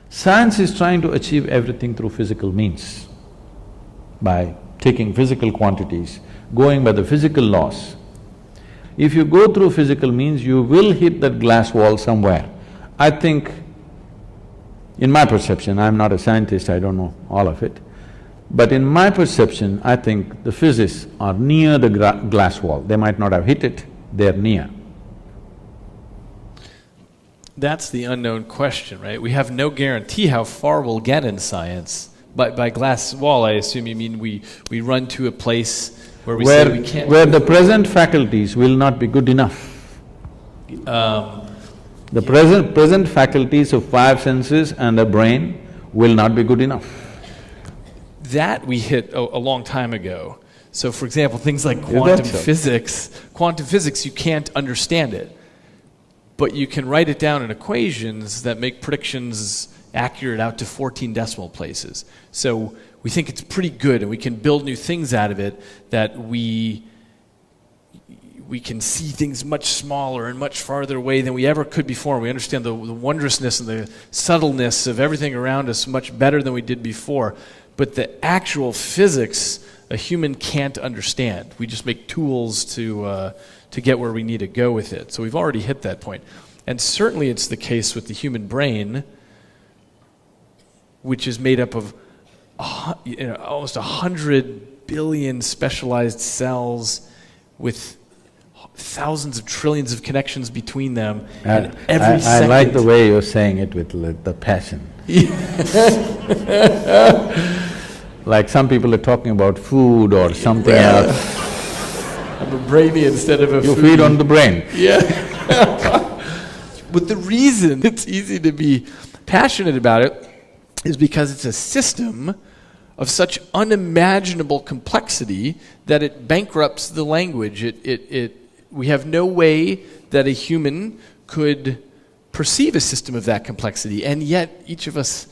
Science is trying to achieve everything through physical means, by taking physical quantities, going by the physical laws. If you go through physical means, you will hit that glass wall somewhere. I think, in my perception, I'm not a scientist, I don't know all of it, but in my perception, I think the physicists are near the glass wall. They might not have hit it, they're near. That's the unknown question, right? We have no guarantee how far we'll get in science. By glass wall, I assume you mean we run to a place where we say we can't… Where the present faculties will not be good enough. The present faculties of five senses and a brain will not be good enough. That we hit a long time ago. So for example, things like quantum physics, you can't understand it. But you can write it down in equations that make predictions accurate out to 14 decimal places. So we think it's pretty good, and we can build new things out of it, that we can see things much smaller and much farther away than we ever could before. We understand the wondrousness and the subtleness of everything around us much better than we did before. But the actual physics, a human can't understand. We just make tools to get where we need to go with it. So we've already hit that point. And certainly it's the case with the human brain, which is made up of almost 100 billion specialized cells with thousands of trillions of connections between them. And every second… I like the way you're saying it with the passion. Like some people are talking about food or something else. I'm a brainy instead of a You foodie. feed on the brain. Yeah. But the reason it's easy to be passionate about it is because it's a system of such unimaginable complexity that it bankrupts the language. We have no way that a human could perceive a system of that complexity, and yet each of us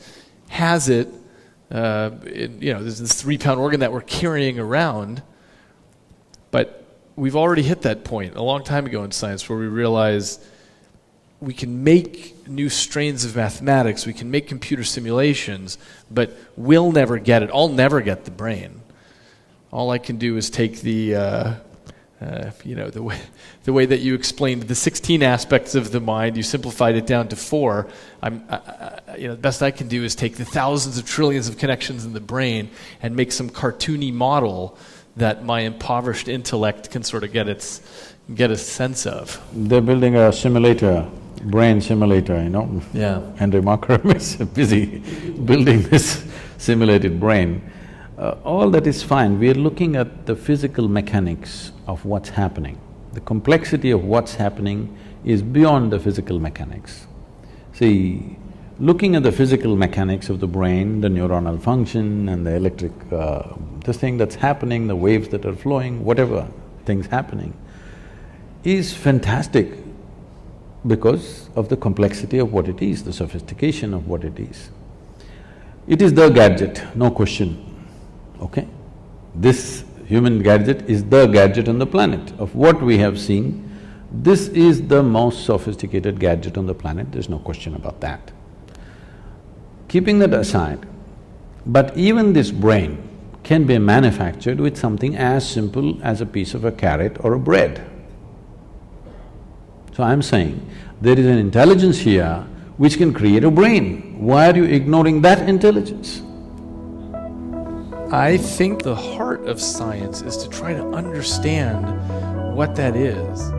has it. There's this 3-pound organ that we're carrying around, but we've already hit that point a long time ago in science where we realize we can make new strains of mathematics, we can make computer simulations, but we'll never get it. I'll never get the brain. All I can do is take the way that you explained the 16 aspects of the mind, you simplified it down to 4. The best I can do is take the thousands of trillions of connections in the brain and make some cartoony model that my impoverished intellect can sort of get a sense of. They're building a simulator, brain simulator, Yeah. Henry Markram is busy building this simulated brain. All that is fine. We are looking at the physical mechanics of what's happening. The complexity of what's happening is beyond the physical mechanics. See, looking at the physical mechanics of the brain, the neuronal function and the electric… this thing that's happening, the waves that are flowing, whatever things happening, is fantastic because of the complexity of what it is, the sophistication of what it is. It is the gadget, no question, okay? This human gadget is the gadget on the planet. Of what we have seen, this is the most sophisticated gadget on the planet, there's no question about that. Keeping that aside, but even this brain can be manufactured with something as simple as a piece of a carrot or a bread. So I'm saying, there is an intelligence here which can create a brain. Why are you ignoring that intelligence? I think the heart of science is to try to understand what that is.